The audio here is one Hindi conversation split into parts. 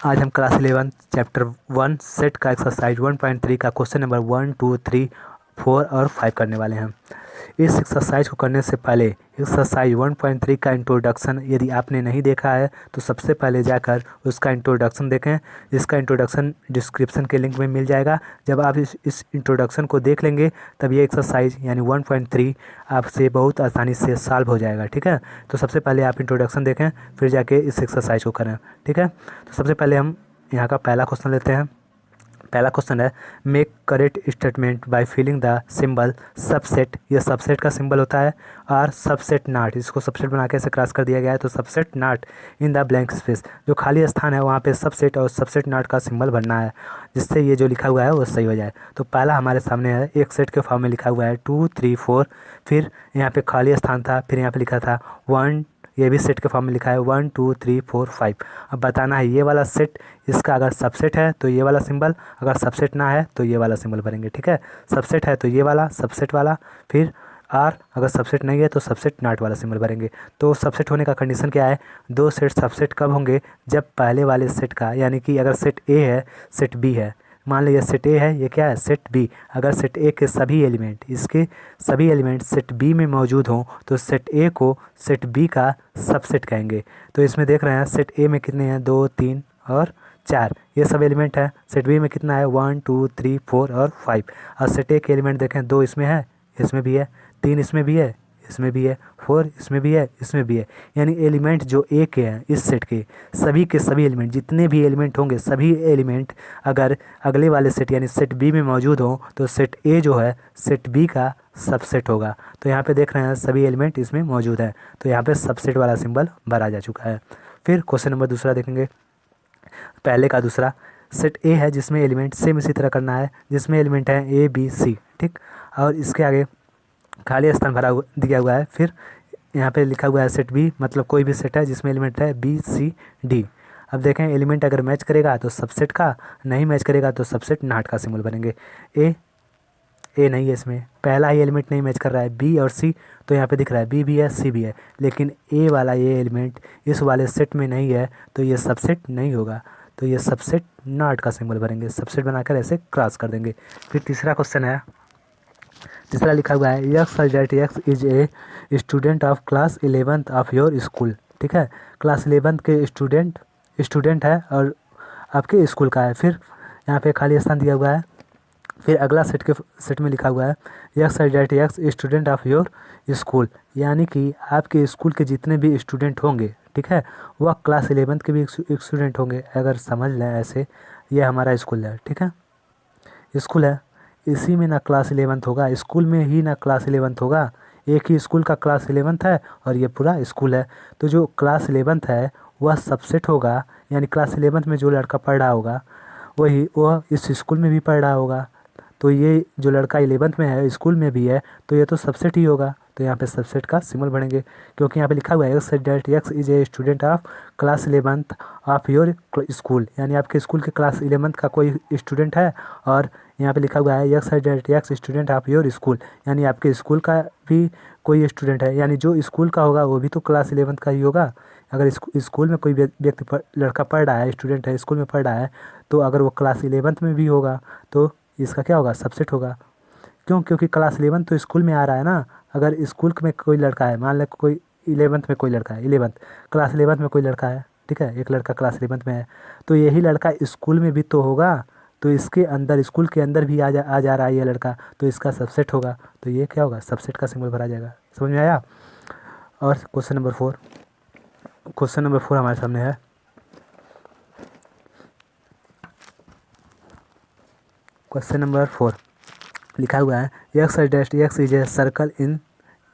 आज हम क्लास 11 चैप्टर 1 सेट का एक्सरसाइज 1.3 का क्वेश्चन नंबर 1, 2, 3, 4 और 5 करने वाले हैं। इस एक्सरसाइज को करने से पहले एक्सरसाइज 1.3 का इंट्रोडक्शन यदि आपने नहीं देखा है तो सबसे पहले जाकर उसका इंट्रोडक्शन देखें। इसका इंट्रोडक्शन डिस्क्रिप्शन के लिंक में मिल जाएगा। जब आप इस इंट्रोडक्शन को देख लेंगे तब ये एक्सरसाइज यानी 1.3 आपसे बहुत आसानी से सॉल्व हो जाएगा। ठीक है, तो सबसे पहले आप इंट्रोडक्शन देखें फिर जाके इस एक्सरसाइज को करें। ठीक है, तो सबसे पहले हम यहाँ का पहला क्वेश्चन लेते हैं। पहला क्वेश्चन है make correct statement by filling the symbol subset. ये सबसेट का सिंबल होता है और सबसेट नॉट, इसको सबसेट बना के ऐसे क्रॉस कर दिया गया है। तो subset not in the blank space, जो खाली स्थान है वहाँ पे सबसेट और सबसेट नॉट का सिंबल बनना है जिससे ये जो लिखा हुआ है वो सही हो जाए। तो पहला हमारे सामने है, एक सेट के फॉर्म में लिखा हुआ है 2, 3, 4, फिर यहाँ पे खाली स्थान था, फिर यहाँ पे लिखा था 1, ये भी सेट के फॉर्म में लिखा है 1, 2, 3, 4, 5। अब बताना है ये वाला सेट इसका अगर सबसेट है तो ये वाला सिंबल, अगर सबसेट ना है तो ये वाला सिंबल भरेंगे। ठीक है, सबसेट है तो ये वाला सबसेट वाला, फिर आर अगर सबसेट नहीं है तो सबसेट नॉट वाला सिंबल भरेंगे। तो सबसेट होने का कंडीशन क्या है, दो सेट सबसेट कब होंगे, जब पहले वाले सेट का यानी कि अगर सेट ए है सेट बी है, मान लीजिए सेट ए है, ये क्या है सेट बी, अगर सेट ए के सभी एलिमेंट इसके सभी एलिमेंट सेट बी में मौजूद हों तो सेट ए को सेट बी का सबसेट कहेंगे। तो इसमें देख रहे हैं सेट ए में कितने हैं 2, 3 और 4, ये सब एलिमेंट है। सेट बी में कितना है 1, 2, 3, 4 और 5। और सेट ए के एलिमेंट देखें 2 इसमें है, इसमें भी है, 3 इसमें भी है, इसमें भी है, 4 इसमें भी है, इसमें भी है। यानी एलिमेंट जो ए के हैं इस सेट के सभी एलिमेंट जितने भी एलिमेंट होंगे सभी एलिमेंट अगर अगले वाले सेट यानी सेट बी में मौजूद हो तो सेट ए जो है सेट बी का सबसेट होगा। तो यहाँ पे देख रहे हैं सभी एलिमेंट इसमें मौजूद है, तो यहाँ पे सबसेट वाला सिंबल भरा जा चुका है। फिर क्वेश्चन नंबर दूसरा देखेंगे, पहले का दूसरा सेट ए है जिसमें एलिमेंट सेम इसी तरह करना है, जिसमें एलिमेंट है ए बी सी। ठीक, और इसके आगे खाली स्थान दिया हुआ है। फिर यहाँ पे लिखा हुआ है सेट बी, मतलब कोई भी सेट है जिसमें एलिमेंट है बी सी डी। अब देखें एलिमेंट अगर मैच करेगा तो सबसेट का, नहीं मैच करेगा तो सबसेट नॉट का सिंबल बनेंगे। ए नहीं है, इसमें पहला ही एलिमेंट नहीं मैच कर रहा है बी और सी, तो यहाँ पे दिख रहा है बी भी है सी भी है, लेकिन ए वाला ये एलिमेंट इस वाले सेट में नहीं है तो ये सबसेट नहीं होगा, तो ये सबसेट नॉट का सिंबल भरेंगे, सबसेट बनाकर ऐसे क्रॉस कर देंगे। फिर तीसरा क्वेश्चन है, तीसरा लिखा हुआ है x that x is a student of class 11th of your school. ठीक है, क्लास 11th के स्टूडेंट है और आपके स्कूल का है। फिर यहाँ पे खाली स्थान दिया हुआ है। फिर अगला सेट में लिखा हुआ है x that x student of your school, यानी कि आपके स्कूल के जितने भी स्टूडेंट होंगे, ठीक है, वह क्लास 11th के भी स्टूडेंट होंगे। अगर समझ लें ऐसे, ये हमारा स्कूल है। ठीक है, स्कूल है, इसी में ना क्लास 11th होगा, स्कूल में ही ना क्लास 11th होगा, एक ही स्कूल का क्लास 11th है और ये पूरा स्कूल है। तो जो क्लास 11th है वह सबसेट होगा, यानी क्लास 11th में जो लड़का पढ़ रहा होगा वह इस स्कूल में भी पढ़ रहा होगा। तो ये जो लड़का 11th में है स्कूल में भी है तो ये तो सबसेट ही होगा। तो यहाँ पे सबसेट का सिंबल बढ़ेंगे, क्योंकि यहाँ पे लिखा हुआ है x that x is a student of class 11th of your school, यानी आपके स्कूल के क्लास 11th का कोई स्टूडेंट है। और यहाँ पे लिखा हुआ है x that x student of your school, यानी आपके स्कूल का भी कोई स्टूडेंट है, यानी जो स्कूल का होगा वो भी तो क्लास 11th का ही होगा। अगर स्कूल में कोई व्यक्ति लड़का पढ़ रहा है, स्टूडेंट है, स्कूल में पढ़ रहा है, तो अगर वो क्लास 11th में भी होगा तो इसका क्या होगा सबसेट होगा। क्यों, क्योंकि क्लास 11 तो स्कूल में आ रहा है ना। अगर स्कूल में कोई लड़का है, मान लें कोई 11th में कोई लड़का है, 11th क्लास 11th में कोई लड़का है, ठीक है, एक लड़का क्लास 11th में है, तो यही लड़का स्कूल में भी तो होगा, तो इसके अंदर स्कूल के अंदर भी आ जा रहा है ये लड़का, तो इसका सबसेट होगा। तो ये क्या होगा, सबसेट का सिंबल भरा जाएगा। समझ में आया। और क्वेश्चन नंबर 4 हमारे सामने है। क्वेश्चन नंबर 4 लिखा हुआ है x dash x is a circle in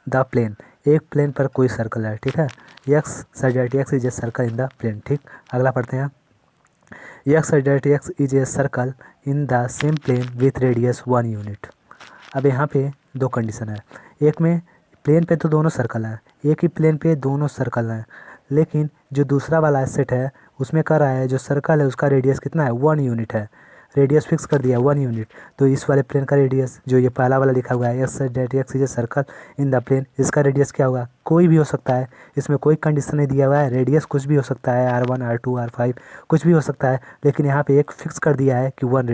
the plane. एक प्लेन पर कोई सर्कल है, ठीक है, x that x is a circle in the plane. ठीक, अगला पढ़ते हैं x that x is a circle in the same plane with radius 1 unit. अब यहाँ पे दो कंडीशन है, एक में प्लेन पे तो दोनों सर्कल हैं, एक ही प्लेन पे दोनों सर्कल हैं, लेकिन जो दूसरा वाला सेट है उसमें कह रहा है जो सर्कल है उसका रेडियस कितना है 1 यूनिट है, रेडियस फिक्स कर दिया 1 यूनिट। तो इस वाले प्लेन का रेडियस जो ये पहला वाला लिखा हुआ है x that x is a circle in the plane, इसका रेडियस क्या होगा, कोई भी हो सकता है, इसमें कोई कंडीशन नहीं दिया हुआ है। रेडियस कुछ भी हो सकता है, R1 R2 R5 कुछ भी हो सकता है, लेकिन यहाँ पे एक फिक्स कर दिया है कि वन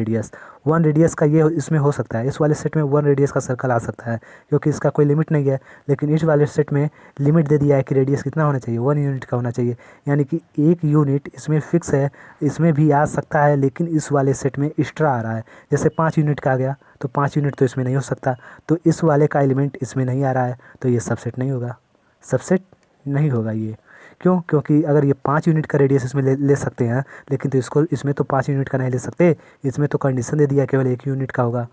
रेडियस का ये इसमें हो सकता है। इस वाले सेट में वन रेडियस का सर्कल आ सकता है क्योंकि इसका कोई लिमिट नहीं है, लेकिन इस वाले सेट में लिमिट दे दिया है कि रेडियस कितना होना चाहिए, 1 यूनिट का होना चाहिए, यानी कि 1 यूनिट इसमें फिक्स है। इसमें भी आ सकता है, लेकिन इस वाले सेट में एक्स्ट्रा आ रहा है। जैसे 5 यूनिट का आ गया तो 5 यूनिट तो इसमें नहीं हो सकता, तो इस वाले का एलिमेंट इसमें नहीं आ रहा है, तो ये सबसेट नहीं होगा, सबसेट नहीं होगा ये। क्यों? क्योंकि अगर ये 5 यूनिट का रेडियस इसमें ले सकते हैं, लेकिन तो इसको इसमें तो 5 यूनिट का नहीं ले सकते, इसमें तो कंडीशन दे दिया केवल 1 यूनिट का होगा।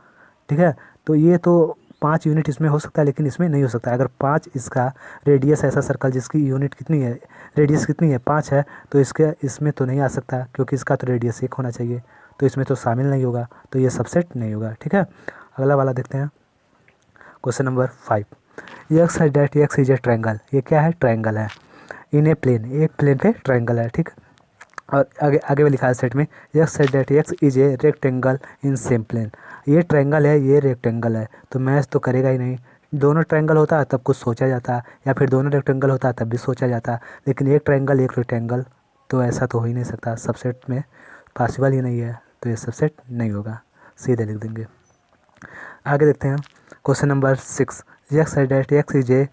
ठीक है, तो ये तो 5 यूनिट इसमें हो सकता है, लेकिन इसमें नहीं हो सकता। अगर 5 इसका रेडियस ऐसा सर्कल जिसकी यूनिट कितनी है, रेडियस कितनी है 5 है, तो इसके इसमें तो नहीं आ सकता क्योंकि इसका तो रेडियस 1 होना चाहिए, तो इसमें तो शामिल नहीं होगा, तो ये सबसेट नहीं होगा। ठीक है, अगला वाला देखते हैं, क्वेश्चन नंबर 5। एक्स है that x is a triangle. ये क्या है? ट्रायंगल है इन ए प्लेन, एक प्लेन पे ट्रायंगल है। ठीक, और आगे आगे में लिखा है सेट में एक्स है that x is a rectangle in same plane. ये ट्रायंगल है, ये रेक्टेंगल है, तो मैच तो करेगा ही नहीं। दोनों ट्रायंगल होता तब कुछ सोचा जाता, या फिर दोनों रेक्टेंगल होता तब भी सोचा जाता, लेकिन एक ट्रायंगल एक रेक्टेंगल, तो ऐसा तो हो ही नहीं सकता, सबसेट में पॉसिबल ही नहीं है, तो ये सबसेट नहीं होगा, सीधे लिख देंगे। आगे देखते हैं, क्वेश्चन नंबर 6। एक्स है that x is a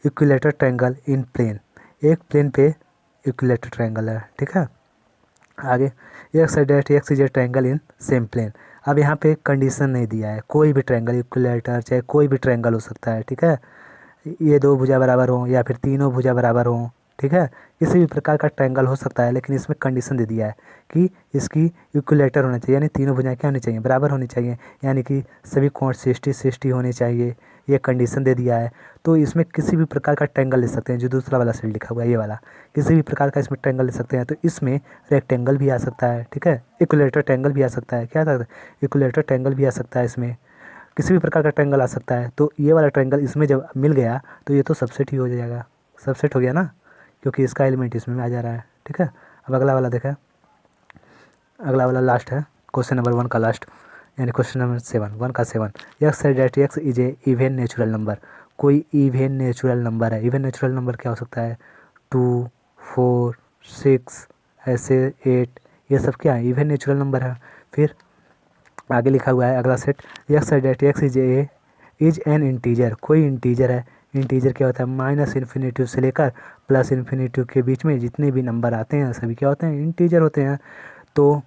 equilateral triangle in plane. एक प्लेन पे इक्विलेटर ट्रायंगल है। ठीक है, आगे एक्स है that x is a triangle in same plane. अब यहाँ पे कंडीशन नहीं दिया है, कोई भी ट्रायंगल इक्विलेटर चाहे कोई भी ट्रायंगल हो सकता है। ठीक है, ये दो भुजा बराबर हों या फिर तीनों भुजा बराबर हों। ठीक है, किसी भी प्रकार का ट्रायंगल हो सकता है, लेकिन इसमें कंडीशन दे दिया है कि इसकी इक्विलेटर होना चाहिए, यानी तीनों भुजाएं क्या होनी चाहिए? बराबर होनी चाहिए, यानी कि सभी कोण 60-60 होने चाहिए, ये कंडीशन दे दिया है। तो इसमें किसी भी प्रकार का ट्रायंगल ले सकते हैं, जो दूसरा वाला सेट लिखा हुआ है ये वाला, किसी भी प्रकार का इसमें ट्रायंगल ले सकते हैं। तो इसमें रेक्टेंगल भी आ सकता है। ठीक है, इक्विलेटर ट्रायंगल भी आ सकता है। क्या आता है? इक्विलेटर ट्रायंगल भी आ सकता है, इसमें किसी भी प्रकार का ट्रायंगल आ सकता है। तो ये वाला ट्रायंगल इसमें जब मिल गया तो ये तो सबसेट ही हो जाएगा, सबसेट हो गया ना, क्योंकि इसका एलिमेंट इसमें आ जा रहा है। ठीक है, अब अगला वाला देखें, अगला वाला लास्ट है, क्वेश्चन नंबर 1 का लास्ट, यानी क्वेश्चन नंबर 7 का 7। एक्स है that x is a even natural number. कोई इवन नेचुरल नंबर है। इवन नेचुरल नंबर क्या हो सकता है? 2, 4, 6, ऐसे 8, ये सब क्या है? इवन नेचुरल नंबर है। फिर आगे लिखा हुआ है अगला सेट, एक्स है that x is an integer. कोई इंटीजर है। इंटीजर क्या होता है? माइनस इन्फिनिटी से लेकर प्लस इन्फिनिटी के बीच में जितने भी नंबर आते हैं सभी क्या होते हैं? इंटीजर होते हैं। तो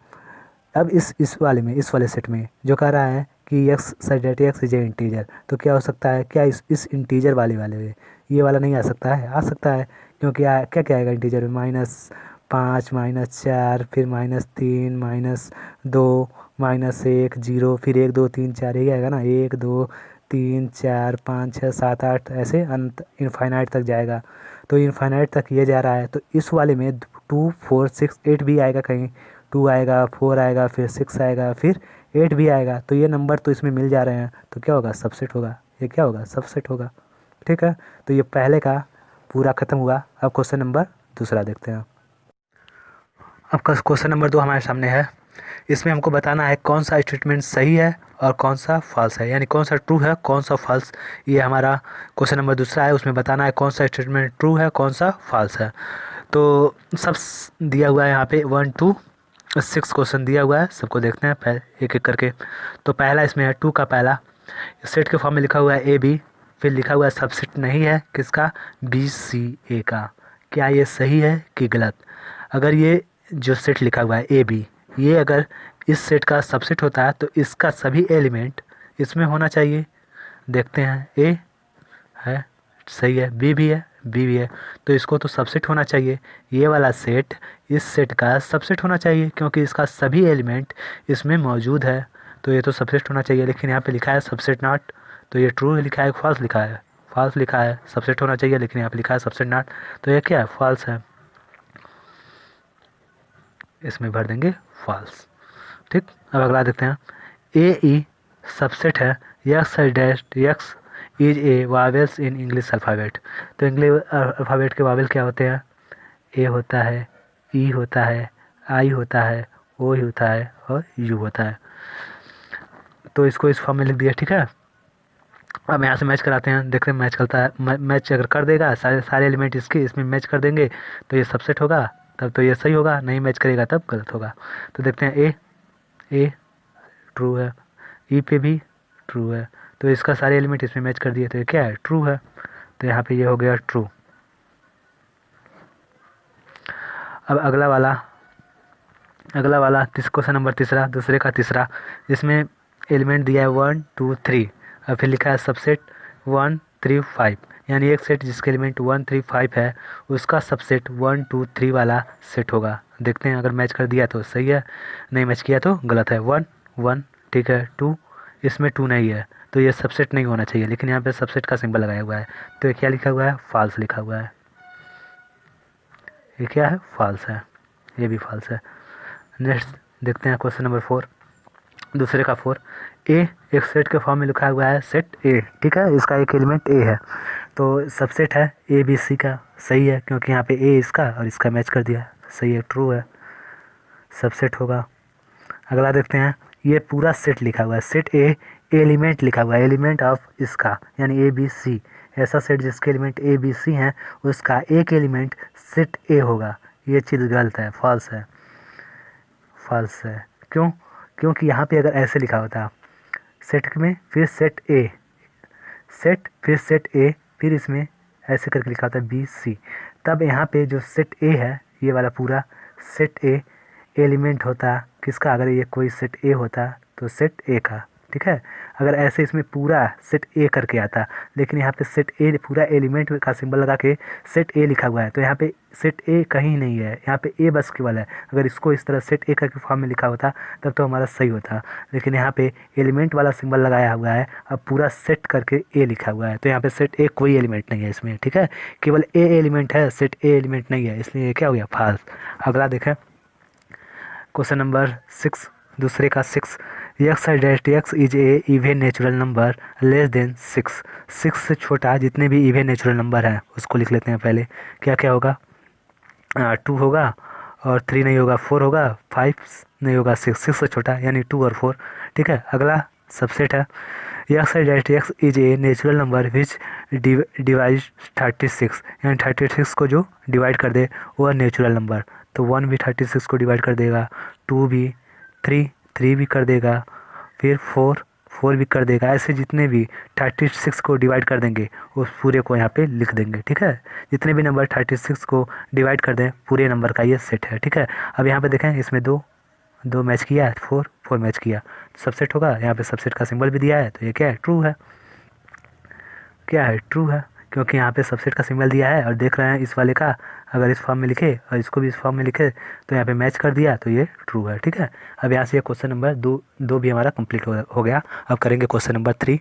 अब इस वाले सेट में जो कह रहा है कि x that x is a integer, तो क्या हो सकता है? क्या इस इंटीजर वाले में ये वाला नहीं आ सकता है? आ सकता है, क्योंकि क्या क्या आएगा इंटीजर में? -5, -4, फिर -3, -2, -1, 0, फिर 1 2 3 4, यही आएगा ना, 1 2 3 4 5 6 7 8, ऐसे अंत इनफाइनाइट तक जाएगा। तो इनफाइनाइट तक ये जा रहा है, तो इस वाले में 2 4 6 8 भी आएगा, कहीं 2 आएगा, 4 आएगा, फिर 6 आएगा, फिर 8 भी आएगा। तो ये नंबर तो इसमें मिल जा रहे हैं, तो क्या होगा? सबसेट होगा। ये क्या होगा? सबसेट होगा। ठीक है, तो ये पहले का पूरा खत्म हुआ। अब क्वेश्चन नंबर दूसरा देखते हैं। अब क्वेश्चन नंबर 2 हमारे सामने है। इसमें हमको बताना है कौन सा स्टेटमेंट सही है और कौन सा फॉल्स है, यानी कौन सा ट्रू है कौन सा फॉल्स। ये हमारा क्वेश्चन नंबर दूसरा है, उसमें बताना है कौन सा स्टेटमेंट ट्रू है कौन सा फॉल्स है। तो सब दिया हुआ है यहाँ पे 1 to 6 क्वेश्चन दिया हुआ है, सबको देखते हैं पहले एक एक करके। तो पहला इसमें है 2 का पहला, सेट के फॉर्म में लिखा हुआ है AB, फिर लिखा हुआ है सबसेट नहीं है किसका? BCA का। क्या ये सही है कि गलत? अगर ये जो सेट लिखा हुआ है AB, ये अगर इस सेट का सबसेट होता है तो इसका सभी एलिमेंट इसमें होना चाहिए। देखते हैं, A है सही है, B भी है, B भी है, तो इसको तो सबसेट होना चाहिए। ये वाला सेट इस सेट का सबसेट होना चाहिए क्योंकि इसका सभी एलिमेंट इसमें मौजूद है, तो ये तो सबसेट होना चाहिए। लेकिन यहाँ पे लिखा है सबसेट नॉट, तो ये ट्रू लिखा है फॉल्स लिखा है? फॉल्स लिखा है, सबसेट होना चाहिए, लेकिन यहाँ पे लिखा है सबसेट नॉट, तो ये क्या है? फॉल्स है। इसमें भर देंगे फॉल्स। ठीक, अब अगला देखते हैं। ए सबसेट है x dash x is a vowels in English alphabet. तो इंग्लिश अल्फ़ाबेट के वावेल क्या होते हैं? ए होता है, ई होता है, आई होता है, ओ होता है और यू होता है। तो इसको इस फॉर्म में लिख दिया। ठीक है, अब यहाँ से मैच कराते हैं, देखते हैं मैच करता है। मैच अगर कर देगा सारे सारे एलिमेंट इसके इसमें मैच कर देंगे तो ये सबसेट होगा, तब तो ये सही होगा, नहीं मैच करेगा तब गलत होगा। तो देखते हैं ए ट्रू है, ई पे भी ट्रू है, तो इसका सारे एलिमेंट इसमें मैच कर दिए तो ये क्या है, ट्रू है। तो यहाँ पे ये हो गया ट्रू। अब अगला वाला क्वेश्चन नंबर तीसरा, दूसरे का तीसरा, जिसमें एलिमेंट दिया है 1 2 3 और फिर लिखा है सबसेट 1 3 5, यानी एक सेट जिसके एलिमेंट 1 3 5 है उसका सबसेट 1 2 3 वाला सेट होगा। देखते हैं अगर मैच कर दिया तो सही है, नहीं मैच किया तो गलत है। 1 1 ठीक है, 2 इसमें 2 नहीं है तो ये सबसेट नहीं होना चाहिए, लेकिन यहाँ पे सबसेट का सिंबल लगाया हुआ है तो ये क्या लिखा हुआ है, फॉल्स लिखा हुआ है। ये क्या है, फॉल्स है, ये भी फॉल्स है। नेक्स्ट देखते हैं क्वेश्चन नंबर 4, दूसरे का 4। ए एक सेट के फॉर्म में लिखा हुआ है सेट ए, ठीक है, इसका एक एलिमेंट ए है तो सबसेट है ए बी सी का, सही है क्योंकि यहाँ पे ए इसका और इसका मैच कर दिया, सही है, ट्रू है, सबसेट होगा। अगला देखते हैं, ये पूरा सेट लिखा हुआ है सेट ए, एलिमेंट लिखा हुआ है एलिमेंट ऑफ इसका यानी ए बी सी, ऐसा सेट जिसके एलिमेंट ए बी सी हैं उसका एक एलिमेंट सेट ए होगा। ये चीज़ गलत है, फॉल्स है, फॉल्स है। क्यों? क्योंकि यहाँ पे अगर ऐसे लिखा होता सेट में फिर सेट ए, सेट फिर सेट ए फिर इसमें ऐसे करके लिखा होता है बी सी, तब यहाँ पे जो सेट ए है ये वाला पूरा सेट ए एलिमेंट होता किसका, अगर ये कोई सेट ए होता तो सेट ए का, ठीक है। अगर ऐसे इसमें पूरा सेट ए करके आता, लेकिन यहाँ पे सेट ए पूरा एलिमेंट का सिंबल लगा के सेट ए लिखा हुआ है तो यहाँ पे सेट ए कहीं नहीं है, यहाँ पे ए बस केवल है। अगर इसको इस तरह सेट ए करके फॉर्म में लिखा होता तब तो हमारा सही होता, लेकिन यहाँ पे एलिमेंट वाला सिंबल लगाया हुआ है, अब पूरा सेट करके ए लिखा हुआ है तो यहाँ पे सेट ए कोई एलिमेंट नहीं है इसमें, ठीक है, केवल ए एलिमेंट है, सेट ए एलिमेंट नहीं है, इसलिए ये क्या हो गया, फॉल्स। अगला देखें क्वेश्चन नंबर 6, दूसरे का 6, x dash x is a even natural number less than 6, 6 से छोटा जितने भी इवन नेचुरल नंबर हैं उसको लिख लेते हैं पहले। क्या क्या होगा, 2 होगा और 3 नहीं होगा, 4 होगा, 5 नहीं होगा, 6 से छोटा यानी 2 और 4, ठीक है। अगला सबसेट है x dash x is a natural number which divide 36, यानी 36 को जो डिवाइड कर दे वो नेचुरल नंबर, तो 1 भी 36 को डिवाइड कर देगा, 2 भी, 3 भी कर देगा, फिर 4 भी कर देगा, ऐसे जितने भी 36 को डिवाइड कर देंगे उस पूरे को यहाँ पे लिख देंगे, ठीक है। जितने भी नंबर 36 को डिवाइड कर दें पूरे नंबर का ये सेट है, ठीक है। अब यहाँ पे देखें इसमें दो मैच किया है, 4 मैच किया, सबसेट होगा। यहाँ पे सबसेट का सिंबल भी दिया है तो ये क्या है, ट्रू है, क्या है, ट्रू है, क्योंकि यहाँ पे सबसेट का सिंबल दिया है और देख रहे हैं इस वाले का अगर इस फॉर्म में लिखे और इसको भी इस फॉर्म में लिखे तो यहाँ पे मैच कर दिया तो ये ट्रू है, ठीक है। अब यहाँ से ये क्वेश्चन नंबर दो भी हमारा कंप्लीट हो गया। अब करेंगे क्वेश्चन नंबर 3।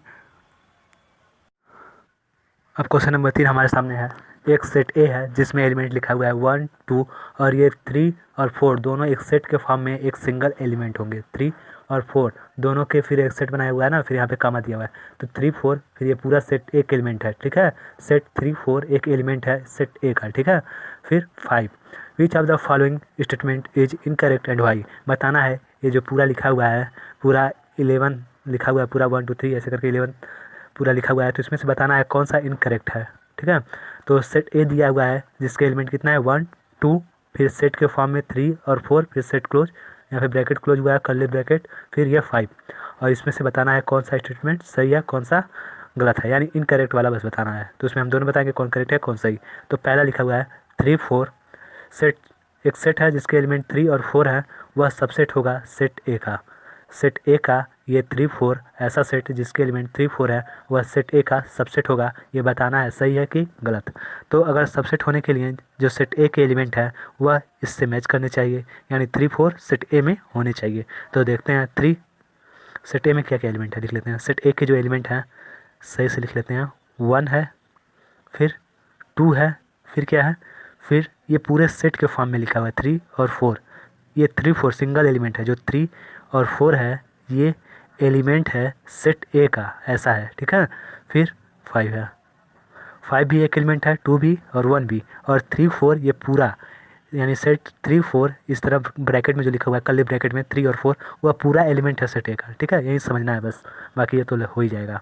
अब क्वेश्चन नंबर 3 हमारे सामने है, एक सेट ए है जिसमें एलिमेंट लिखा हुआ है 1 2 और ये 3 और 4 दोनों एक सेट के फॉर्म में एक सिंगल एलिमेंट होंगे, 3 और 4 दोनों के फिर एक सेट बनाया हुआ है ना, फिर यहाँ पे कामा दिया हुआ है तो 3 4 फिर ये पूरा सेट एक एलिमेंट है, ठीक है, सेट 3 4 एक एलिमेंट है सेट ए का, ठीक है। फिर 5 which of the following statement is incorrect and why, बताना है ये जो पूरा लिखा हुआ है, पूरा 11 लिखा हुआ है, पूरा 1 2 3 ऐसे करके 11 पूरा लिखा हुआ है, तो इसमें से बताना है कौन सा इनकरेक्ट है, ठीक है। तो सेट ए दिया हुआ है जिसके एलिमेंट कितना है 1 2, फिर सेट के फॉर्म में 3 और 4, फिर सेट क्लोज, यहाँ पे ब्रैकेट क्लोज हुआ है कर्ली ब्रैकेट, फिर ये 5, और इसमें से बताना है कौन सा स्टेटमेंट सही है कौन सा गलत है, यानी इनकरेक्ट वाला बस बताना है। तो उसमें हम दोनों बताएंगे कौन करेक्ट है कौन सही। तो पहला लिखा हुआ है 3 4, सेट एक सेट है जिसके एलिमेंट 3 और 4 है, वह सबसेट होगा सेट ए का, सेट ए का ये 3 4 ऐसा सेट जिसके एलिमेंट 3 4 है वह सेट ए का सबसेट होगा, ये बताना है सही है कि गलत। तो अगर सबसेट होने के लिए जो सेट ए के एलिमेंट है वह इससे मैच करने चाहिए, यानी 3 4 सेट ए में होने चाहिए। तो देखते हैं 3 सेट ए में क्या क्या एलिमेंट है, लिख लेते हैं। सेट ए के जो एलिमेंट हैं सही से लिख लेते हैं, 1 है, फिर 2 है, फिर क्या है, फिर ये पूरे सेट के फॉर्म में लिखा हुआ है 3 और 4, ये 3 4 सिंगल एलिमेंट है, जो 3 और 4 है ये एलिमेंट है सेट ए का, ऐसा है, ठीक है। फिर 5 भी एक एलिमेंट है, 2 भी और 1 भी, और 3 4 ये पूरा यानी सेट 3 4 इस तरफ ब्रैकेट में जो लिखा हुआ है कर्ली ब्रैकेट में 3 और 4 वह पूरा एलिमेंट है सेट ए का, ठीक है, यही समझना है बस, बाकी ये तो हो ही जाएगा।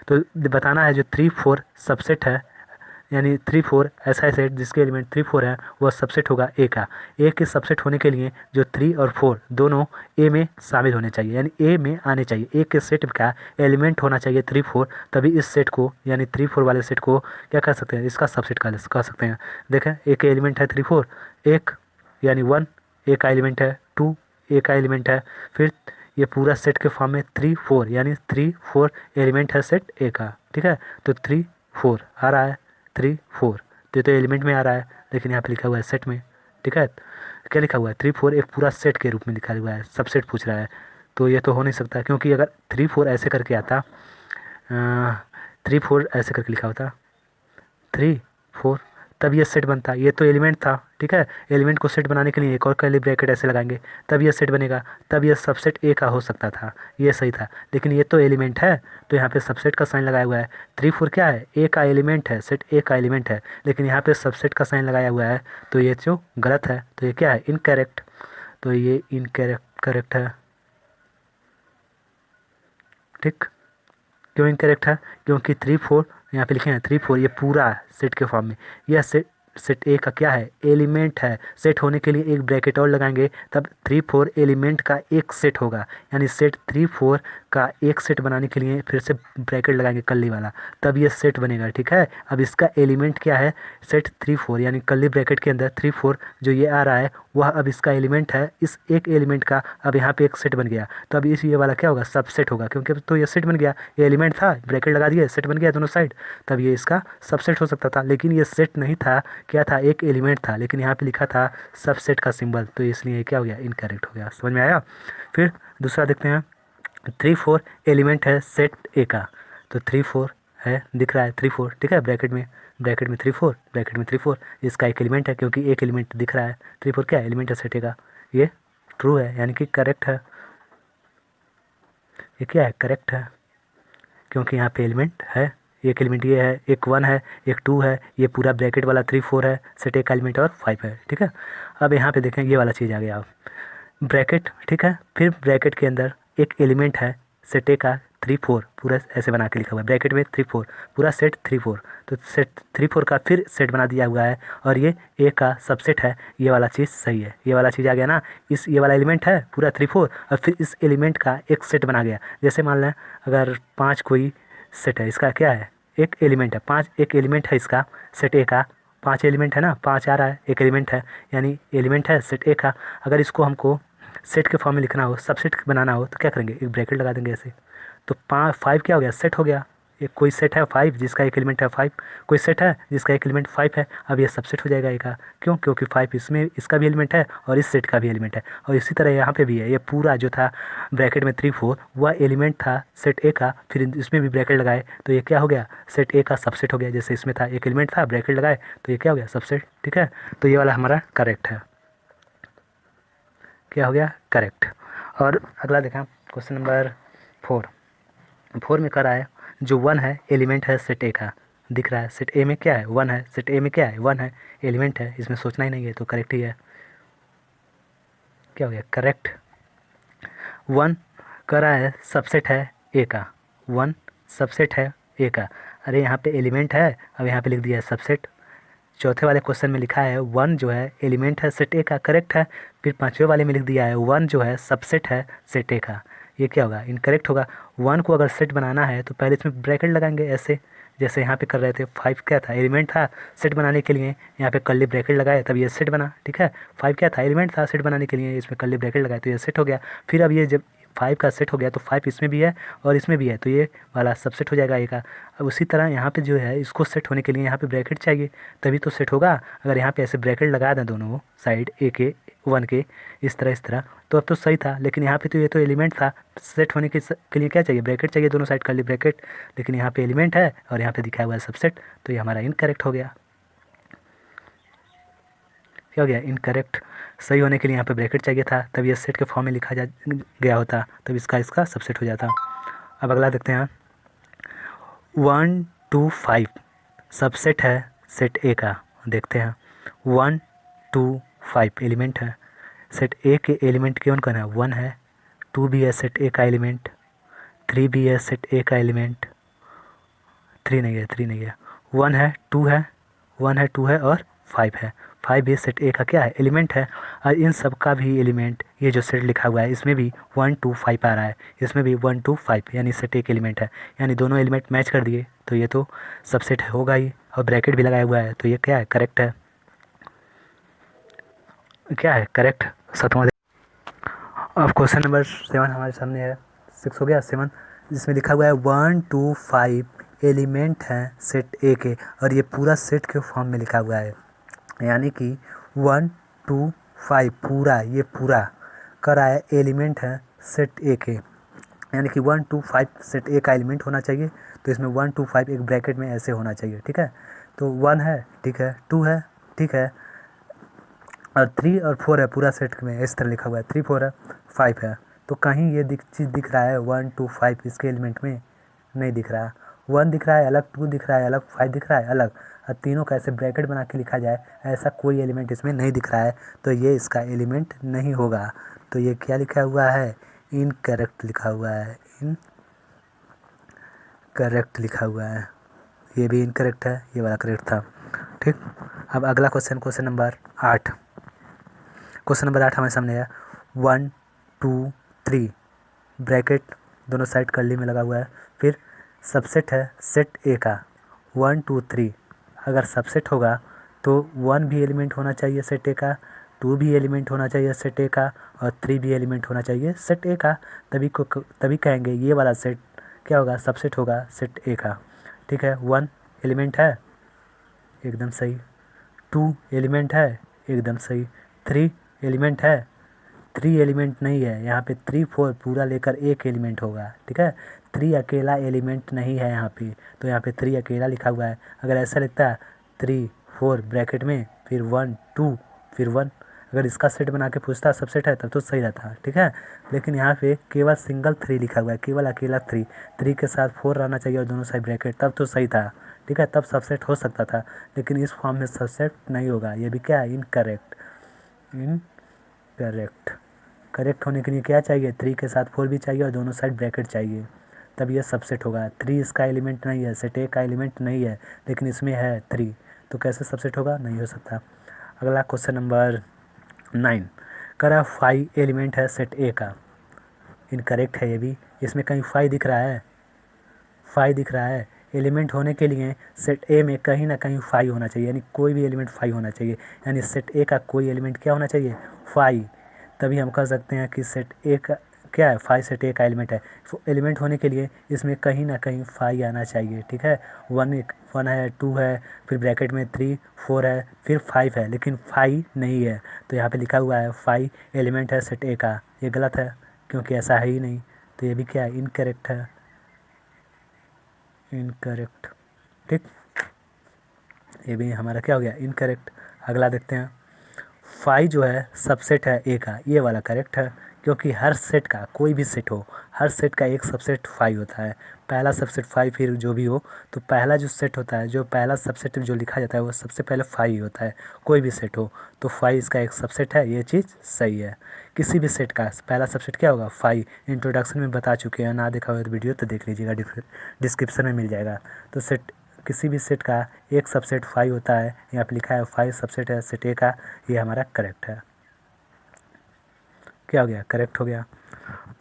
तो बताना है जो 3 4 सबसेट है, यानी 3 4 ऐसा है सेट जिसके एलिमेंट 3 4 है वह सबसेट होगा ए का। ए के सबसेट होने के लिए जो 3 और 4 दोनों ए में शामिल होने चाहिए, यानी ए में आने चाहिए। ए के सेट का एलिमेंट होना चाहिए 3 4, तभी इस सेट को यानी 3 4 वाले सेट को क्या कह सकते हैं, इसका सबसेट कह सकते हैं। देखें ए का एलिमेंट है 3 4, एक यानी 1 ए का एलिमेंट है, 2 ए का एलिमेंट है, फिर ये पूरा सेट के फॉर्म में 3 4 यानी 3 4 एलिमेंट है सेट ए का, ठीक है। तो 3 4 आ रहा है, 3 4 तो एलिमेंट में आ रहा है, लेकिन यहाँ पे लिखा हुआ है सेट में, ठीक है। क्या लिखा हुआ है 3 4 एक पूरा सेट के रूप में लिखा हुआ है, सबसेट पूछ रहा है, तो ये तो हो नहीं सकता, क्योंकि अगर 3 4 ऐसे करके आता 3 4 ऐसे करके लिखा होता 3 4 तब ये सेट बनता, ये तो एलिमेंट था, ठीक है। एलिमेंट को सेट बनाने के लिए एक और कर्ली ब्रैकेट ऐसे लगाएंगे तब ये सेट बनेगा, तब ये सबसेट ए का हो सकता था, ये सही था। लेकिन ये तो एलिमेंट है तो यहाँ पे सबसेट का साइन लगाया हुआ है। 3 4 क्या है, ए का एलिमेंट है, सेट ए का एलिमेंट है, लेकिन यहाँ पे सबसेट का साइन लगाया हुआ है, तो ये जो गलत है, तो ये क्या है, इनकरेक्ट। तो ये करेक्ट है, ठीक। क्यों इनकरेक्ट है, क्योंकि 3 4 यहाँ पे लिखे हैं 3 4 ये पूरा सेट के फॉर्म में, यह सेट ए का क्या है, एलिमेंट है। सेट होने के लिए एक ब्रैकेट और लगाएंगे तब 3 4 एलिमेंट का एक सेट होगा, यानी सेट 3 4 का एक सेट बनाने के लिए फिर से ब्रैकेट लगाएंगे कर्ली वाला, तब ये सेट बनेगा, ठीक है। अब इसका एलिमेंट क्या है, सेट 3 4 यानी कर्ली ब्रैकेट के अंदर 3 4 जो ये आ रहा है वह अब इसका एलिमेंट है, इस एक एलिमेंट का अब यहाँ पे एक सेट बन गया, तो अब इस ये वाला क्या होगा, सबसेट होगा, क्योंकि अब तो ये सेट बन गया, ये एलिमेंट था, ब्रैकेट लगा दिए, सेट बन गया दोनों साइड, तब ये इसका सबसेट हो सकता था। लेकिन ये सेट नहीं था, क्या था, एक एलिमेंट था, लेकिन यहाँ पे लिखा था सबसेट का सिंबल, तो इसलिए क्या हो गया, इनकरेक्ट हो गया। समझ में आया। फिर दूसरा देखते हैं, 3 4 एलिमेंट है सेट ए का, तो 3 4 है, दिख रहा है 3 4, ठीक है, ब्रैकेट में 3 4 ब्रैकेट में 3 4 इसका एक एलिमेंट है, क्योंकि एक एलिमेंट दिख रहा है, 3 4 क्या एलिमेंट है सेट ए का, ये ट्रू है, यानी कि करेक्ट है, ये क्या है, करेक्ट है, क्योंकि यहाँ पे एलिमेंट है, एक एलिमेंट ये है, एक 1 है, एक 2 है, ये पूरा ब्रैकेट वाला 3 4 है, सेट ए का एलिमेंट और 5 है, ठीक है। अब यहाँ पे देखें ये वाला चीज़ आ गया, अब ब्रैकेट, ठीक है, फिर ब्रैकेट के अंदर एक एलिमेंट है सेट ए का 3 4, पूरा ऐसे बना के लिखा हुआ है ब्रैकेट में 3 4, पूरा सेट 3 4, तो सेट 3 4 का फिर सेट बना दिया हुआ है, और ये ए का सबसेट है, ये वाला चीज़ सही है, ये वाला चीज़ आ गया ना, इस ये वाला एलिमेंट है पूरा 3 4, और फिर इस एलिमेंट का एक सेट बना गया। जैसे मान लें अगर 5 कोई सेट है, इसका क्या है, एक एलिमेंट है, 5 एक एलिमेंट है इसका, सेट ए का 5 एलिमेंट है ना, 5 आ रहा है, एक एलिमेंट है, यानी एलिमेंट है सेट ए का। अगर इसको हमको सेट के फॉर्म में लिखना हो, सबसेट बनाना हो, तो क्या करेंगे, एक ब्रैकेट लगा देंगे ऐसे, तो 5 क्या हो गया, सेट हो गया। एक कोई सेट है 5 जिसका एक एलिमेंट है 5, कोई सेट है जिसका एक एलिमेंट 5 है, अब ये सबसेट हो जाएगा ए का, क्यों, क्योंकि 5 इसमें इसका भी एलिमेंट है और इस सेट का भी एलिमेंट है, और इसी तरह यहाँ पे भी है, ये पूरा जो था ब्रैकेट में 3 4 वह एलिमेंट था सेट ए का, फिर इसमें भी ब्रैकेट लगाए तो ये क्या हो गया, सेट ए का सबसेट हो गया। जैसे इसमें था एक एलिमेंट था, ब्रैकेट लगाए तो ये क्या हो गया, सबसेट, ठीक है। तो ये वाला हमारा करेक्ट है, क्या हो गया, करेक्ट। और अगला देखा क्वेश्चन नंबर 4 में कर रहा है जो 1 है एलिमेंट है सेट ए का, दिख रहा है सेट ए में क्या है, 1 है, सेट ए में क्या है, 1 है, एलिमेंट है, इसमें सोचना ही नहीं है, तो करेक्ट ही है, क्या हो गया, करेक्ट। 1 कर रहा है सबसेट है ए का, 1 सबसेट है ए का, अरे यहाँ पे एलिमेंट है, अब यहाँ पे लिख दिया है सबसेट। चौथे वाले क्वेश्चन में लिखा है 1 जो है एलिमेंट है सेट ए का, करेक्ट है। फिर पांचवें वाले में लिख दिया है 1 जो है सबसेट है सेट ए का, ये क्या होगा, इनकरेक्ट होगा। 1 को अगर सेट बनाना है तो पहले इसमें ब्रैकेट लगाएंगे ऐसे, जैसे यहाँ पे कर रहे थे। 5 क्या था, एलिमेंट था, सेट बनाने के लिए यहाँ पे कर्ली ब्रैकेट लगाए तब ये सेट बना, ठीक है। 5 क्या था, एलिमेंट था, सेट बनाने के लिए इसमें कर्ली ब्रैकेट लगाए तो ये सेट हो गया। फिर अब ये जब 5 का सेट हो गया तो 5 इसमें भी है और इसमें भी है, तो ये वाला सबसेट हो जाएगा ए का। अब उसी तरह यहाँ पे जो है इसको सेट होने के लिए यहाँ पे ब्रैकेट चाहिए तभी तो सेट होगा। अगर यहाँ पे ऐसे ब्रैकेट लगा दें दोनों साइड ए के 1 के, इस तरह तो अब तो सही था। लेकिन यहाँ पे तो ये तो एलिमेंट था, सेट होने के लिए क्या चाहिए, ब्रैकेट चाहिए दोनों साइड कर्ली ब्रैकेट, लेकिन यहाँ पे एलिमेंट है और यहाँ पे दिखाया हुआ है सबसेट, तो ये हमारा इनकरेक्ट हो गया। क्या हो गया, इनकरेक्ट। सही होने के लिए यहाँ पे ब्रैकेट चाहिए था, तब ये सेट के फॉर्म में लिखा जा गया होता, तब इसका सबसेट हो जाता। अब अगला देखते हैं 1 2 5 सबसेट है सेट ए का, देखते हैं 1 2 5 एलिमेंट है। सेट ए के एलिमेंट कौन कौन है? 1 है, 2 भी है सेट ए का एलिमेंट, 3 भी है सेट ए का एलिमेंट, 3 नहीं है, 3 नहीं है, 1 है, 2 है, 1 है, 2 है और 5 है। 5 भी सेट ए का क्या है? एलिमेंट है। और इन सब का भी एलिमेंट ये जो सेट लिखा हुआ है इसमें भी 1 2 5 आ रहा है, इसमें भी 1 2 5 यानी सेट एक एलिमेंट है। यानी दोनों एलिमेंट मैच कर दिए तो ये तो सबसेट होगा ही। और ब्रैकेट भी लगाया हुआ है तो ये क्या है? करेक्ट है। क्या है? करेक्ट। सातवां। अब क्वेश्चन नंबर 7 हमारे सामने है। 6 हो गया, 7 जिसमें लिखा हुआ है 1 2 5 एलिमेंट हैं सेट ए के, और ये पूरा सेट के फॉर्म में लिखा हुआ है। यानी कि 1 2 5 पूरा, ये पूरा कर आया एलिमेंट है सेट ए के। यानी कि 1 2 5 सेट ए का एलिमेंट होना चाहिए। तो इसमें 1 2 5 एक ब्रैकेट में ऐसे होना चाहिए, ठीक है। तो 1 है, ठीक है, 2 है, ठीक है, और 3 और 4 है पूरा सेट में, इस तरह लिखा हुआ है। 3 4 है, 5 है। तो कहीं ये चीज़ दिख रहा है 1 2 5 इसके एलिमेंट में? नहीं दिख रहा। 1 दिख रहा है अलग, 2 दिख रहा है अलग, 5 दिख रहा है अलग, और तीनों का ऐसे ब्रैकेट बना के लिखा जाए ऐसा कोई एलिमेंट इसमें नहीं दिख रहा है। तो ये इसका एलिमेंट नहीं होगा। तो ये क्या लिखा हुआ है? इनकरेक्ट लिखा हुआ है। इनकरेक्ट लिखा हुआ है। ये भी इनकरेक्ट है, ये वाला करेक्ट था, ठीक। अब अगला question, question number 8। Question number 8 हमारे सामने है 1 2 3 ब्रैकेट दोनों साइड कर्ली में लगा हुआ है। फिर सबसेट है सेट ए का 1 2 3। अगर सबसेट होगा तो 1 भी एलिमेंट होना चाहिए सेट ए का, 2 भी एलिमेंट होना चाहिए सेट ए का, और 3 भी एलिमेंट होना चाहिए सेट ए का। तभी कहेंगे ये वाला सेट क्या होगा? सबसेट होगा सेट ए का, ठीक है। 1 एलिमेंट है, एकदम सही। 2 एलिमेंट है, एकदम सही। 3 एलिमेंट है, 3 एलिमेंट नहीं है यहाँ पे। 3 4 पूरा लेकर एक एलिमेंट होगा, ठीक है। 3 अकेला एलिमेंट नहीं है यहाँ पे, तो यहाँ पे 3 अकेला लिखा हुआ है। अगर ऐसा लिखता है 3 4 ब्रैकेट में, फिर 1 2 फिर 1, अगर इसका सेट बना के पूछता सबसेट है तब तो सही रहता, ठीक है। लेकिन यहाँ पे केवल सिंगल 3 लिखा हुआ है, केवल अकेला 3 के साथ 4 रहना चाहिए और दोनों साइड ब्रैकेट, तब तो सही था, ठीक है, तब सबसेट हो सकता था। लेकिन इस फॉर्म में सबसेट नहीं होगा। ये भी क्या है? इनकरेक्ट। इनकरेक्ट। करेक्ट होने के लिए क्या चाहिए? 3 के साथ 4 भी चाहिए और दोनों साइड ब्रैकेट चाहिए, तब ये सबसेट होगा। 3 इसका एलिमेंट नहीं है, सेट ए का एलिमेंट नहीं है, लेकिन इसमें है 3, तो कैसे सबसेट होगा? नहीं हो सकता। अगला क्वेश्चन नंबर 9 कह रहा है 5 एलिमेंट है सेट ए का। इनकरेक्ट है ये भी। इसमें कहीं 5 दिख रहा है? 5 दिख रहा है। एलिमेंट होने के लिए सेट ए में कहीं ना कहीं 5 होना चाहिए, यानी कोई भी एलिमेंट 5 होना चाहिए। यानी सेट ए का कोई एलिमेंट क्या होना चाहिए? 5। तभी हम कह सकते हैं कि सेट ए का क्या है? 5 सेट ए का एलिमेंट है। एलिमेंट होने के लिए इसमें कहीं ना कहीं 5 आना चाहिए, ठीक है। 1 है, 2 है, फिर ब्रैकेट में 3 4 है, फिर 5 है, लेकिन 5 नहीं है। तो यहाँ पे लिखा हुआ है 5 एलिमेंट है सेट ए का। ये गलत है क्योंकि ऐसा है ही नहीं। तो ये भी क्या है? इनकरेक्ट है। इनकरेक्ट, ठीक। ये भी हमारा क्या हो गया? इनकरेक्ट। अगला देखते हैं। 5 जो है सबसेट है ए का, ये वाला करेक्ट है, क्योंकि हर सेट का, कोई भी सेट हो, हर सेट का एक सबसेट 5 होता है। पहला सबसेट 5, फिर जो भी हो, तो पहला जो सेट होता है, जो पहला सबसेट जो लिखा जाता है वो सबसे पहले 5 ही होता है, कोई भी सेट हो। तो 5 इसका एक सबसेट है, ये चीज़ सही है। किसी भी सेट का पहला सबसेट क्या होगा? 5। इंट्रोडक्शन में बता चुके हैं, ना देखा हुआ तो वीडियो तो देख लीजिएगा, डिस्क्रिप्शन में मिल जाएगा। तो सेट, किसी भी सेट का एक सबसेट 5 होता है। यहाँ पे लिखा है 5 सबसेट है सेट ए का, ये हमारा करेक्ट है। क्या हो गया? करेक्ट हो गया।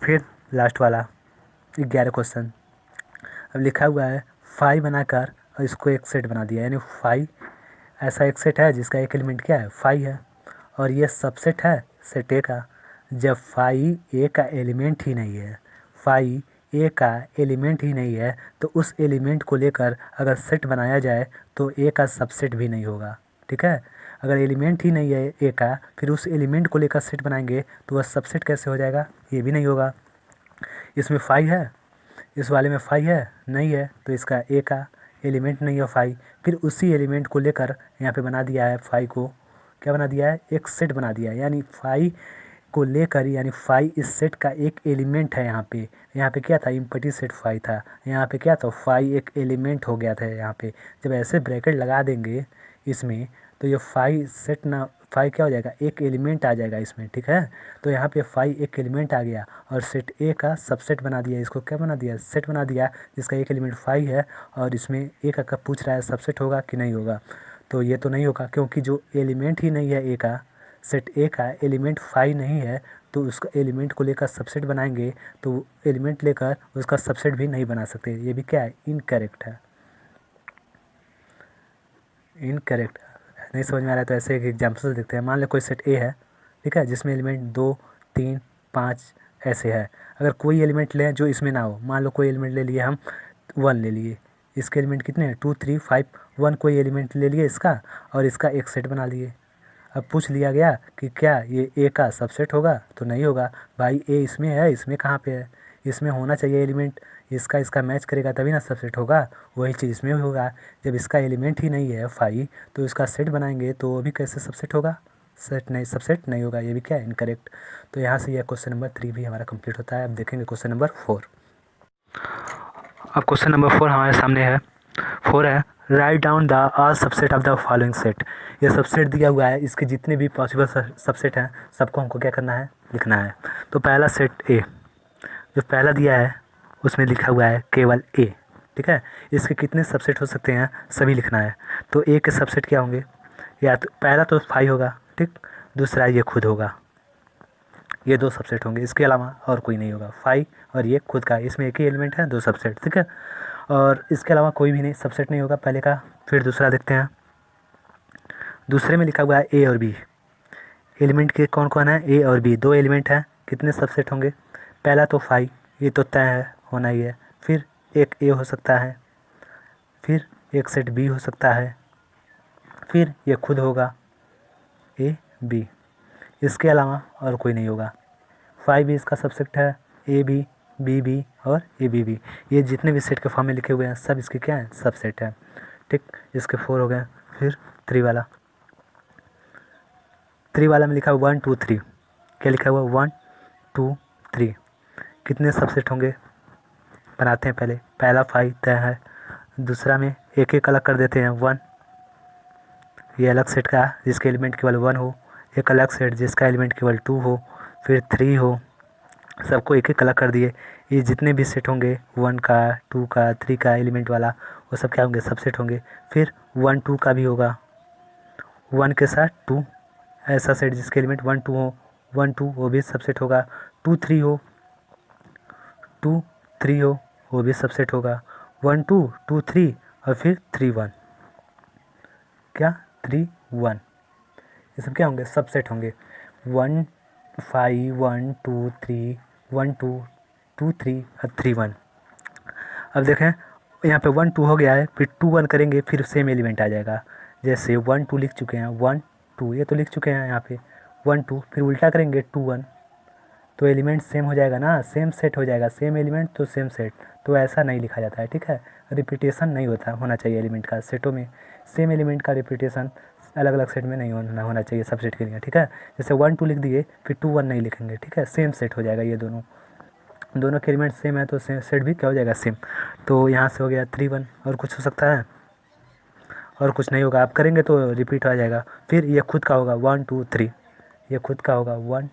फिर लास्ट वाला 11 क्वेश्चन। अब लिखा हुआ है 5 बनाकर और इसको एक सेट बना दिया, यानी 5 ऐसा एक सेट है जिसका एक एलिमेंट क्या है? 5 है, और ये सबसेट है सेट ए का। जब 5 ए का एलिमेंट ही नहीं है, 5 ए का एलिमेंट ही नहीं है, तो उस एलिमेंट को लेकर अगर सेट बनाया जाए तो ए का सबसेट भी नहीं होगा, ठीक है। अगर एलिमेंट ही नहीं है ए का, फिर उस एलिमेंट को लेकर सेट बनाएंगे तो वह सबसेट कैसे हो जाएगा? ये भी नहीं होगा। इसमें 5 है, इस वाले में 5 है नहीं है, तो इसका ए का एलिमेंट नहीं है 5। फिर उसी एलिमेंट को लेकर यहाँ पे बना दिया है 5 को, क्या बना दिया है? एक सेट बना दिया है। यानी 5 को लेकर, यानी 5 इस सेट का एक एलिमेंट है। यहाँ पे क्या था? इम्पटी सेट 5 था। यहाँ पे क्या था? 5 एक एलिमेंट हो गया था यहाँ पे। जब ऐसे ब्रैकेट लगा देंगे इसमें, तो ये 5 सेट ना फाइव क्या हो जाएगा, एक एलिमेंट आ जाएगा इसमें, ठीक है। तो यहाँ पे फाइव एक एलिमेंट आ गया और सेट ए का सबसेट बना दिया, इसको क्या बना दिया, सेट बना दिया, जिसका एक एलिमेंट फाइव है और इसमें ए का पूछ रहा है सबसेट होगा कि नहीं होगा। तो ये तो नहीं होगा, क्योंकि जो एलिमेंट ही नहीं है ए का, सेट ए का एलिमेंट फाइव नहीं है, तो उसका एलिमेंट को लेकर सबसेट बनाएंगे तो एलिमेंट लेकर उसका सबसेट भी नहीं बना सकते। ये भी क्या है, इनकरेक्ट है, इनकरेक्ट। नहीं समझ में आ रहा है तो ऐसे एक एग्जाम्पल से देखते हैं। मान लो कोई सेट ए है, ठीक है, जिसमें एलिमेंट 2 3 5 ऐसे है। अगर कोई एलिमेंट लें जो इसमें ना हो, मान लो कोई एलिमेंट ले लिए हम 1 ले लिए, इसके एलिमेंट कितने हैं 2 3 5, 1 कोई एलिमेंट ले लिए इसका और इसका एक सेट बना लिए। अब पूछ लिया गया कि क्या ये ए का सबसेट होगा, तो नहीं होगा भाई, ए इसमें है, इसमें कहाँ पे है, इसमें होना चाहिए एलिमेंट, इसका इसका मैच करेगा तभी ना सबसेट होगा। वही चीज़ इसमें भी होगा, जब इसका एलिमेंट ही नहीं है फाइव तो इसका सेट बनाएंगे तो वो भी कैसे सबसेट होगा, सेट नहीं, सबसेट नहीं होगा। ये भी क्या है, इनकरेक्ट। तो यहाँ से यह क्वेश्चन नंबर 3 भी हमारा कंप्लीट होता है। अब देखेंगे क्वेश्चन नंबर 4। अब क्वेश्चन नंबर 4 हमारे सामने है। 4 है, write down the all subset of the following set. ये सबसेट दिया हुआ है, इसके जितने भी पॉसिबल सबसेट हैं सबको हमको क्या करना है, लिखना है। तो पहला सेट ए जो पहला दिया है उसमें लिखा हुआ है केवल ए, ठीक है। इसके कितने सबसेट हो सकते हैं सभी लिखना है। तो ए के सबसेट क्या होंगे, या तो पहला तो फाइव होगा, ठीक, दूसरा ये खुद होगा, ये दो सबसेट होंगे, इसके अलावा और कोई नहीं होगा। फाइव और ये खुद का, इसमें एक ही एलिमेंट है, दो सबसेट, ठीक है। और इसके अलावा कोई भी नहीं सबसेट नहीं होगा पहले का। फिर दूसरा देखते हैं, दूसरे में लिखा हुआ है ए और बी। एलिमेंट के कौन कौन है, ए और बी, दो एलिमेंट हैं, कितने सबसेट होंगे, पहला तो फाइव, ये तो तय है, होना ही है। फिर एक ए हो सकता है, फिर एक सेट बी हो सकता है, फिर ये खुद होगा ए बी, इसके अलावा और कोई नहीं होगा। फाइव भी इसका सबसेट है, ए बी और ए बी। ये जितने भी सेट के फॉर्म में लिखे हुए हैं सब इसके क्या हैं, सबसेट है, ठीक। इसके 4 हो गए। फिर 3 वाला, 3 वाला में लिखा हुआ 1 2 3, क्या लिखा हुआ 1 2 3, कितने सबसेट होंगे बनाते हैं। पहले पहला 5 तय है, दूसरा में एक एक अलग कर देते हैं 1, ये अलग सेट का जिसके एलिमेंट केवल 1 हो, एक अलग सेट जिसका एलिमेंट केवल 2 हो, फिर 3 हो, सबको एक एक अलग कर दिए। ये जितने भी सेट होंगे 1 का 2 का 3 का एलिमेंट वाला, वो सब क्या होंगे, सबसेट होंगे। फिर 1 2 का भी होगा, 1 के साथ 2, ऐसा सेट जिसके एलिमेंट 1 2 हो, 1 2 वो भी सबसेट होगा। 2 3 हो, 2 3 हो, वो भी सबसेट होगा। 1 2 2 3 और फिर 3 1, क्या 3 1, ये सब क्या होंगे, सबसेट होंगे। 1 5 1 2 3 1 2 2 3 और 3 1। अब देखें यहाँ पे 1 2 हो गया है, फिर 2 1 करेंगे, फिर सेम एलिमेंट आ जाएगा। जैसे 1 2 लिख चुके हैं, 1 2 ये तो लिख चुके हैं यहाँ पे 1 2, फिर उल्टा करेंगे 2 1, तो एलिमेंट सेम हो जाएगा ना, सेम सेट हो जाएगा, सेम एलिमेंट तो सेम सेट। तो ऐसा नहीं लिखा जाता है, ठीक है। रिपीटेशन नहीं होना चाहिए एलिमेंट का, सेटों में सेम एलिमेंट का रिपीटेशन अलग अलग सेट में नहीं होना चाहिए सबसेट के लिए, ठीक है। जैसे 1 2 लिख दिए फिर 2 1 नहीं लिखेंगे, ठीक है, सेम सेट हो जाएगा। ये दोनों के एलिमेंट सेम है तो सेम सेट भी क्या हो जाएगा, सेम। तो यहाँ से हो गया 3 1, और कुछ हो सकता है, और कुछ नहीं होगा। आप करेंगे तो रिपीट हो जाएगा। फिर ये खुद का होगा 1 2 3, ये खुद का होगा 1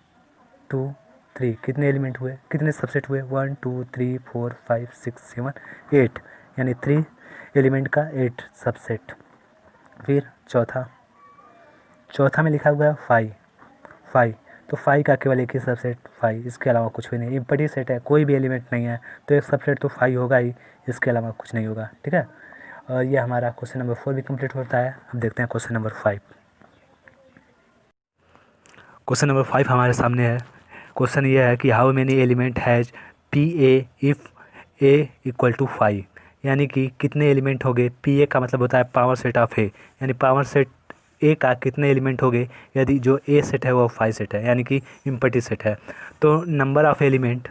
2 3, कितने एलिमेंट हुए, कितने सबसेट हुए, 1 2 3 4 5 6 7 8, यानी 3 एलिमेंट का 8 सबसेट। फिर चौथा में लिखा हुआ है 5, तो 5 का केवल एक ही सबसेट 5, इसके अलावा कुछ भी नहीं। इम्पटी सेट है, कोई भी एलिमेंट नहीं है तो एक सबसेट तो 5 होगा ही, इसके अलावा कुछ नहीं होगा, ठीक है। और ये हमारा क्वेश्चन नंबर 4 भी कंप्लीट होता है। अब देखते हैं क्वेश्चन नंबर 5। क्वेश्चन नंबर 5 हमारे सामने है। क्वेश्चन ये है कि how many element has P A if A equal to 5, यानी कि कितने एलिमेंट हो गए। पी ए का मतलब होता है पावर सेट ऑफ ए, यानी पावर सेट ए का कितने एलिमेंट हो गए यदि जो ए सेट है वो 5 सेट है, यानी कि इम्पटी सेट है। तो number of element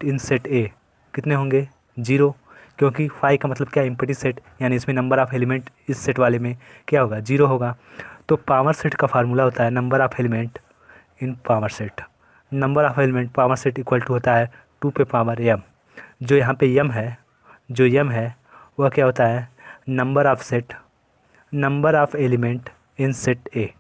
in set ए कितने होंगे, 0, क्योंकि 5 का मतलब क्या, इम्पटी सेट, यानी इसमें नंबर ऑफ़ एलिमेंट इस सेट वाले में क्या होगा, 0 होगा। तो पावर सेट का फार्मूला होता है number of element in power set. Number of element power set equal to होता है 2 पे पावर m। जो यहाँ पे m है वह क्या होता है, number of element in set A,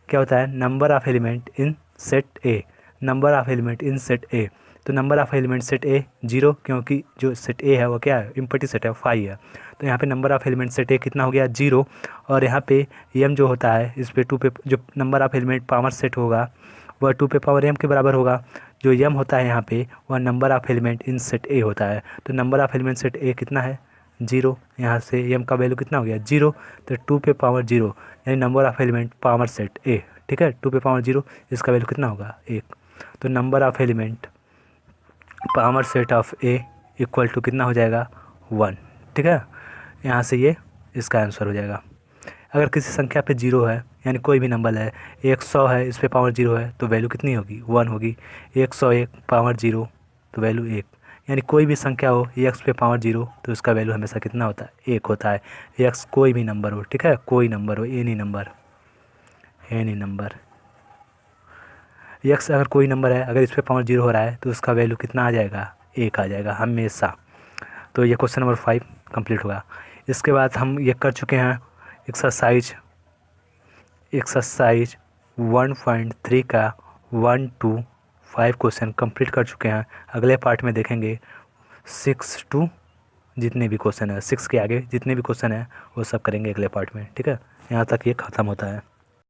क्या होता है, number of element in set A, number of element in set A. तो number of element set A 0, क्योंकि जो सेट ए है वो क्या है, इम्पटी सेट है, 5 है। तो यहाँ पे नंबर ऑफ एलिमेंट सेट ए कितना हो गया, 0। और यहाँ पे एम जो होता है, इस पे 2 पे जो number of element power set होगा वह 2 पे पावर एम के बराबर होगा। जो एम होता है यहाँ पे वह number of element in set ए होता है। तो नंबर ऑफ एलिमेंट सेट ए कितना है, 0। यहाँ से एम का वैल्यू कितना हो गया, 0। तो 2 पे पावर 0 यानी number of element power set ए, ठीक है। 2 पे पावर 0, इसका वैल्यू कितना होगा, 1। तो number of element power set of A equal to कितना हो जाएगा, 1, ठीक है। यहाँ से ये इसका आंसर हो जाएगा। अगर किसी संख्या पे 0 है, यानी कोई भी नंबर है, 100 है, इस पे पावर 0 है, तो वैल्यू कितनी होगी, 1 होगी। 101 पावर 0 तो वैल्यू 1। यानी कोई भी संख्या हो x पे पावर 0 तो उसका वैल्यू हमेशा कितना होता है, 1 होता है। x कोई भी नंबर हो, ठीक है, कोई नंबर हो, any number, any number. x अगर कोई नंबर है, अगर इस पे पावर 0 हो रहा है तो उसका वैल्यू कितना आ जाएगा, 1 आ जाएगा हमेशा। तो ये क्वेश्चन नंबर 5 कंप्लीट होगा। इसके बाद हम ये कर चुके हैं एक्सरसाइज 1.3 का 1 to 5 क्वेश्चन कंप्लीट कर चुके हैं। अगले पार्ट में देखेंगे 6 to जितने भी क्वेश्चन है, 6 के आगे जितने भी क्वेश्चन है वो सब करेंगे अगले पार्ट में, ठीक है। यहाँ तक ये ख़त्म होता है।